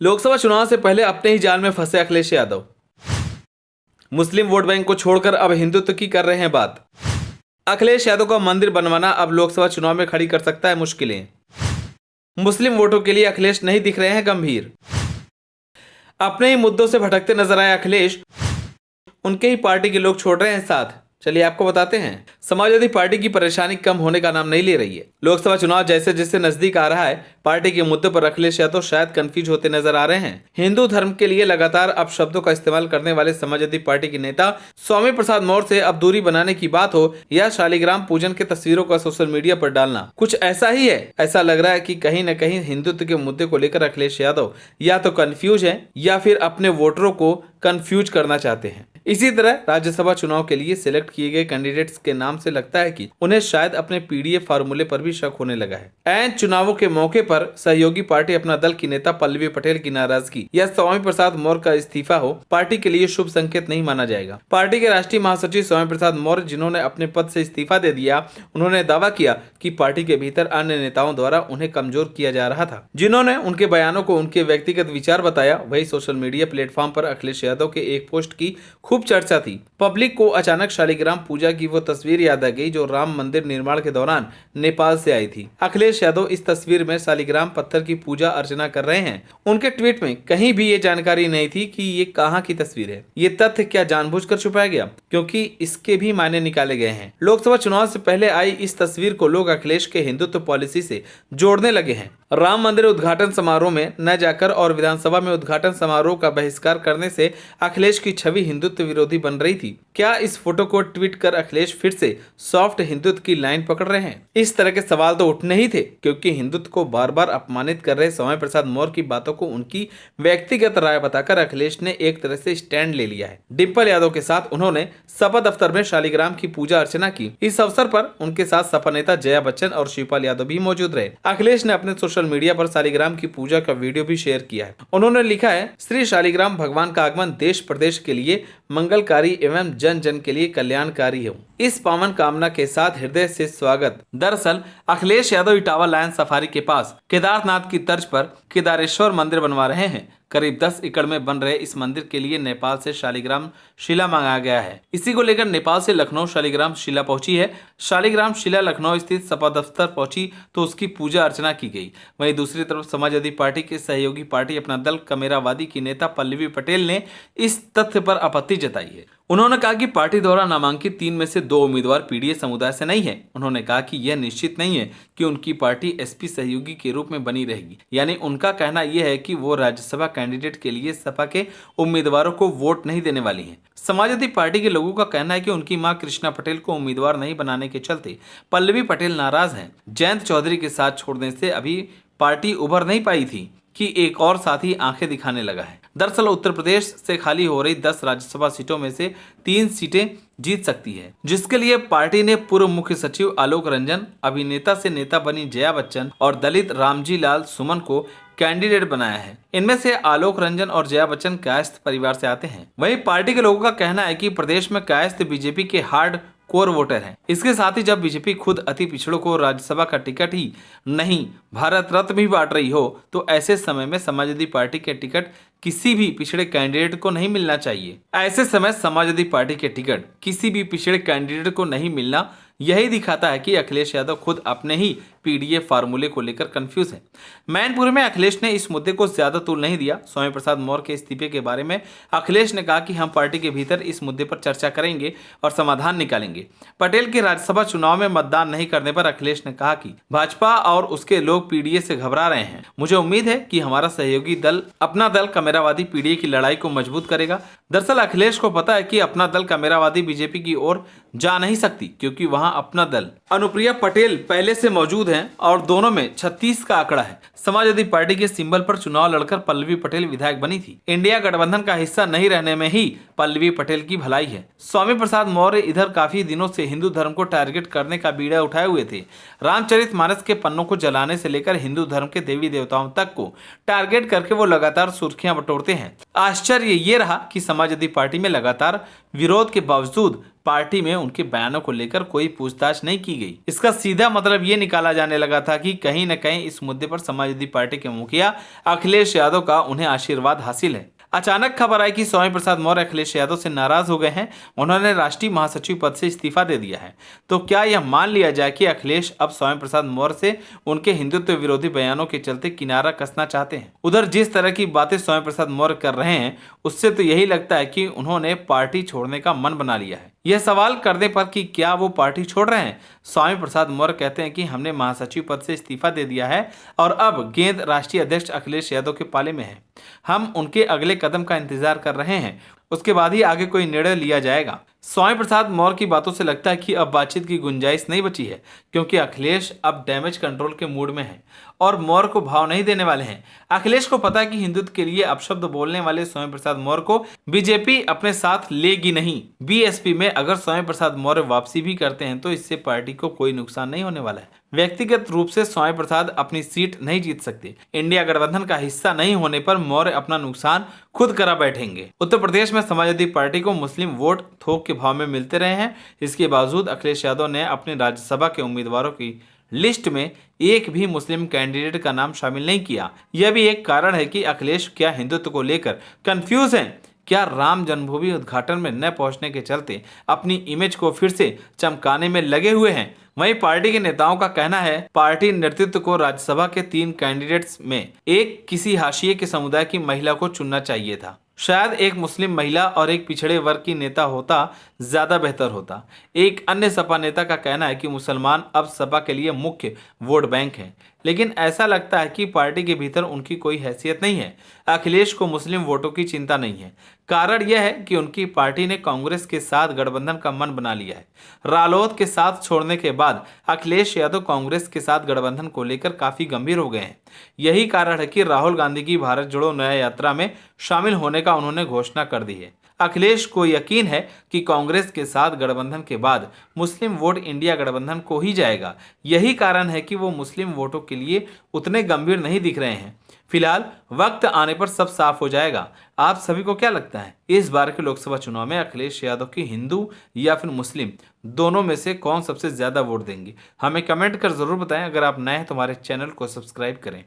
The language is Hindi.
लोकसभा चुनाव से पहले अपने ही जाल में फंसे अखिलेश यादव। मुस्लिम वोट बैंक को छोड़कर अब हिंदुत्व की कर रहे हैं बात। अखिलेश यादव का मंदिर बनवाना अब लोकसभा चुनाव में खड़ी कर सकता है मुश्किलें। मुस्लिम वोटों के लिए अखिलेश नहीं दिख रहे हैं गंभीर। अपने ही मुद्दों से भटकते नजर आए अखिलेश, उनके ही पार्टी के लोग छोड़ रहे हैं साथ। चलिए आपको बताते हैं। समाजवादी पार्टी की परेशानी कम होने का नाम नहीं ले रही है। लोकसभा चुनाव जैसे जैसे नजदीक आ रहा है, पार्टी के मुद्दों पर अखिलेश यादव शायद कंफ्यूज होते नजर आ रहे हैं। हिंदू धर्म के लिए लगातार अपशब्दों का इस्तेमाल करने वाले समाजवादी पार्टी के नेता स्वामी प्रसाद मौर्य से अब दूरी बनाने की बात हो या शालिग्राम पूजन के तस्वीरों का सोशल मीडिया पर डालना, कुछ ऐसा ही है। ऐसा लग रहा है कि कहीं न कहीं हिंदुत्व के मुद्दे को लेकर अखिलेश यादव या तो कंफ्यूज है या फिर अपने वोटरों को कंफ्यूज करना चाहते हैं। इसी तरह राज्यसभा चुनाव के लिए सिलेक्ट किए गए कैंडिडेट्स के नाम से लगता है कि उन्हें शायद अपने पीडीएफ फार्मूले पर भी शक होने लगा है। ऐन चुनावों के मौके पर सहयोगी पार्टी अपना दल की नेता पल्लवी पटेल की नाराजगी या स्वामी प्रसाद मौर्य का इस्तीफा हो, पार्टी के लिए शुभ संकेत नहीं माना जाएगा। पार्टी के राष्ट्रीय महासचिव स्वामी प्रसाद मौर्य, जिन्होंने अपने पद से इस्तीफा दे दिया, उन्होंने दावा किया कि पार्टी के भीतर अन्य नेताओं द्वारा उन्हें कमजोर किया जा रहा था, जिन्होंने उनके बयानों को उनके व्यक्तिगत विचार बताया। वही सोशल मीडिया प्लेटफॉर्म पर अखिलेश यादव के एक पोस्ट की खूब चर्चा थी। पब्लिक को अचानक शालिग्राम पूजा की वो तस्वीर याद आ गई जो राम मंदिर निर्माण के दौरान नेपाल से आई थी। अखिलेश यादव इस तस्वीर में शालिग्राम पत्थर की पूजा अर्चना कर रहे हैं। उनके ट्वीट में कहीं भी ये जानकारी नहीं थी कि ये कहां की तस्वीर है। ये तथ्य क्या जानबूझकर छुपाया गया? क्योंकि इसके भी मायने निकाले गए हैं। लोकसभा चुनाव से पहले आई इस तस्वीर को लोग अखिलेश के हिंदुत्व पॉलिसी से जोड़ने लगे हैं। राम मंदिर उद्घाटन समारोह में न जाकर और विधानसभा में उद्घाटन समारोह का बहिष्कार करने से अखिलेश की छवि हिंदुत्व विरोधी बन रही थी। क्या इस फोटो को ट्वीट कर अखिलेश फिर से सॉफ्ट हिंदुत्व की लाइन पकड़ रहे हैं? इस तरह के सवाल तो उठने ही थे, क्योंकि हिंदुत्व को बार बार अपमानित कर रहे स्वामी प्रसाद मौर्य की बातों को उनकी व्यक्तिगत राय बताकर अखिलेश ने एक तरह से स्टैंड ले लिया है। डिंपल यादव के साथ उन्होंने सपा दफ्तर में शालिग्राम की पूजा अर्चना की। इस अवसर पर उनके साथ सपा नेता जया बच्चन और शिवपाल यादव भी मौजूद रहे। अखिलेश ने अपने सोशल मीडिया पर शालिग्राम की पूजा का वीडियो भी शेयर किया है। उन्होंने लिखा है, श्री शालिग्राम भगवान का आगमन देश प्रदेश के लिए मंगलकारी एवं जन जन के लिए कल्याणकारी हो। इस पावन कामना के साथ हृदय से स्वागत। दरअसल अखिलेश यादव इटावा लायन सफारी के पास केदारनाथ की तर्ज पर केदारेश्वर मंदिर बनवा रहे हैं। करीब 10 एकड़ में बन रहे इस मंदिर के लिए नेपाल से शालिग्राम शिला मंगाया गया है। इसी को लेकर नेपाल से लखनऊ शालिग्राम शिला पहुंची है। शालिग्राम शिला लखनऊ स्थित सपा दफ्तर पहुंची तो उसकी पूजा अर्चना की गई। वहीं दूसरी तरफ समाजवादी पार्टी के सहयोगी पार्टी अपना दल कमेरावादी की नेता पल्लवी पटेल ने इस तथ्य पर आपत्ति जताई है। उन्होंने कहा कि पार्टी द्वारा नामांकित 3 में से 2 उम्मीदवार पीडीए समुदाय से नहीं है। उन्होंने कहा कि यह निश्चित नहीं है कि उनकी पार्टी एसपी सहयोगी के रूप में बनी रहेगी। यानी उनका कहना यह है कि वो राज्यसभा कैंडिडेट के लिए सपा के उम्मीदवारों को वोट नहीं देने वाली है। समाजवादी पार्टी के लोगों का कहना है कि उनकी मां कृष्णा पटेल को उम्मीदवार नहीं बनाने के चलते पल्लवी पटेल नाराज हैं। जयंत चौधरी के साथ छोड़ने से अभी पार्टी उभर नहीं पाई थी कि एक और साथी आंखें दिखाने लगा है। दरअसल उत्तर प्रदेश से खाली हो रही 10 राज्यसभा सीटों में से 3 सीटें जीत सकती है, जिसके लिए पार्टी ने पूर्व मुख्य सचिव आलोक रंजन, अभिनेता से नेता बनी जया बच्चन और दलित रामजी लाल सुमन को कैंडिडेट बनाया है। इनमें से आलोक रंजन और जया बच्चन कायस्थ परिवार से आते हैं। वहीं पार्टी के लोगों का कहना है कि प्रदेश में कायस्थ बीजेपी के हार्ड कोर वोटर हैं। इसके साथ ही जब बीजेपी खुद अति पिछड़ों को राज्यसभा का टिकट ही नहीं भारत रत्न भी बांट रही हो, तो ऐसे समय में समाजवादी पार्टी के टिकट किसी भी पिछड़े कैंडिडेट को नहीं मिलना चाहिए। ऐसे समय समाजवादी पार्टी के टिकट किसी भी पिछड़े कैंडिडेट को नहीं मिलना यही दिखाता है कि अखिलेश यादव खुद अपने ही पीडीएफ फार्मूले को लेकर कंफ्यूज है। मैनपुरी में अखिलेश ने इस मुद्दे को ज्यादा तूल नहीं दिया। स्वामी प्रसाद मौर्य के इस्तीफे के बारे में अखिलेश ने कहा कि हम पार्टी के भीतर इस मुद्दे पर चर्चा करेंगे और समाधान निकालेंगे। पटेल के राज्यसभा चुनाव में मतदान नहीं करने पर अखिलेश ने कहा कि भाजपा और उसके लोग पीडीए से घबरा रहे हैं। मुझे उम्मीद है कि हमारा सहयोगी दल अपना दल कमेरावादी पीडीए की लड़ाई को मजबूत करेगा। दरअसल अखिलेश को पता है कि अपना दल कमेरावादी बीजेपी की ओर जा नहीं सकती, क्योंकि वहां अपना दल अनुप्रिया पटेल पहले से मौजूद हैं और दोनों में 36 का आंकड़ा है। समाजवादी पार्टी के सिंबल पर चुनाव लड़कर पल्लवी पटेल विधायक बनी थी। इंडिया गठबंधन का हिस्सा नहीं रहने में ही पल्लवी पटेल की भलाई है। स्वामी प्रसाद मौर्य इधर काफी दिनों से हिंदू धर्म को टारगेट करने का बीड़ा उठाए हुए थे। रामचरितमानस के पन्नों को जलाने से लेकर हिंदू धर्म के देवी देवताओं तक को टारगेट करके वो लगातार सुर्खियां सीटें बटोरते हैं। आश्चर्य ये रहा कि समाजवादी पार्टी में लगातार विरोध के बावजूद पार्टी में उनके बयानों को लेकर कोई पूछताछ नहीं की गई। इसका सीधा मतलब ये निकाला जाने लगा था कि कहीं न कहीं इस मुद्दे पर समाजवादी पार्टी के मुखिया अखिलेश यादव का उन्हें आशीर्वाद हासिल है। अचानक खबर आई कि स्वामी प्रसाद मौर्य अखिलेश यादव से नाराज हो गए हैं। उन्होंने राष्ट्रीय महासचिव पद से इस्तीफा दे दिया है। तो क्या यह मान लिया जाए कि अखिलेश अब स्वामी प्रसाद मौर्य से उनके हिंदुत्व विरोधी बयानों के चलते किनारा कसना चाहते हैं? उधर जिस तरह की बातें स्वामी प्रसाद मौर्य कर रहे हैं उससे तो यही लगता है कि उन्होंने पार्टी छोड़ने का मन बना लिया है। यह सवाल करने पर कि क्या वो पार्टी छोड़ रहे हैं, स्वामी प्रसाद मौर्य कहते हैं कि हमने महासचिव पद से इस्तीफा दे दिया है और अब गेंद राष्ट्रीय अध्यक्ष अखिलेश यादव के पाले में है। हम उनके अगले कदम का इंतजार कर रहे हैं, उसके बाद ही आगे कोई निर्णय लिया जाएगा। स्वामी प्रसाद मौर्य की बातों से लगता है कि अब बातचीत की गुंजाइश नहीं बची है, क्योंकि अखिलेश अब डैमेज कंट्रोल के मूड में है और मौर्य को भाव नहीं देने वाले हैं। अखिलेश को पता है कि हिंदुत्व के लिए अपशब्द बोलने वाले स्वामी प्रसाद मौर्य को बीजेपी अपने साथ लेगी नहीं। बीएसपी में अगर स्वामी प्रसाद मौर्य वापसी भी करते हैं तो इससे पार्टी को कोई नुकसान नहीं होने वाला है। व्यक्तिगत रूप से स्वामी प्रसाद अपनी सीट नहीं जीत सकते। इंडिया गठबंधन का हिस्सा नहीं होने पर मौर्य अपना नुकसान खुद करा बैठेंगे। उत्तर प्रदेश में समाजवादी पार्टी को मुस्लिम वोट थोक के भाव में मिलते रहे हैं। इसके बावजूद अखिलेश यादव ने अपने राज्यसभा के उम्मीदवारों की लिस्ट में एक भी मुस्लिम कैंडिडेट का नाम शामिल नहीं किया। यह भी एक कारण है कि अखिलेश क्या हिंदुत्व को लेकर कंफ्यूज हैं, क्या राम जन्मभूमि उद्घाटन में न पहुंचने के चलते अपनी इमेज को फिर से चमकाने में लगे हुए हैं। वहीं पार्टी के नेताओं का कहना है पार्टी नेतृत्व को राज्यसभा के 3 कैंडिडेट्स में एक किसी हाशिए के समुदाय की महिला को चुनना चाहिए था। शायद एक मुस्लिम महिला और एक पिछड़े वर्ग की नेता होता ज्यादा बेहतर होता। एक अन्य सपा नेता का कहना है कि मुसलमान अब सपा के लिए मुख्य वोट बैंक हैं, लेकिन ऐसा लगता है कि पार्टी के भीतर उनकी कोई हैसियत नहीं है। अखिलेश को मुस्लिम वोटों की चिंता नहीं है। कारण यह है कि उनकी पार्टी ने कांग्रेस के साथ गठबंधन का मन बना लिया है। रालोद के साथ छोड़ने के बाद अखिलेश यादव कांग्रेस के साथ गठबंधन को लेकर काफी गंभीर हो गए हैं। यही कारण है कि राहुल गांधी की भारत जोड़ो न्याय यात्रा में शामिल होने का उन्होंने घोषणा कर दी है। अखिलेश को यकीन है कि कांग्रेस के साथ गठबंधन के बाद मुस्लिम वोट इंडिया गठबंधन को ही जाएगा। यही कारण है कि वो मुस्लिम वोटों के लिए उतने गंभीर नहीं दिख रहे हैं। फिलहाल वक्त आने पर सब साफ हो जाएगा। आप सभी को क्या लगता है, इस बार के लोकसभा चुनाव में अखिलेश यादव की हिंदू या फिर मुस्लिम दोनों में से कौन सबसे ज्यादा वोट देंगे? हमें कमेंट कर जरूर बताएं। अगर आप नए हैं तो हमारे चैनल को सब्सक्राइब करें।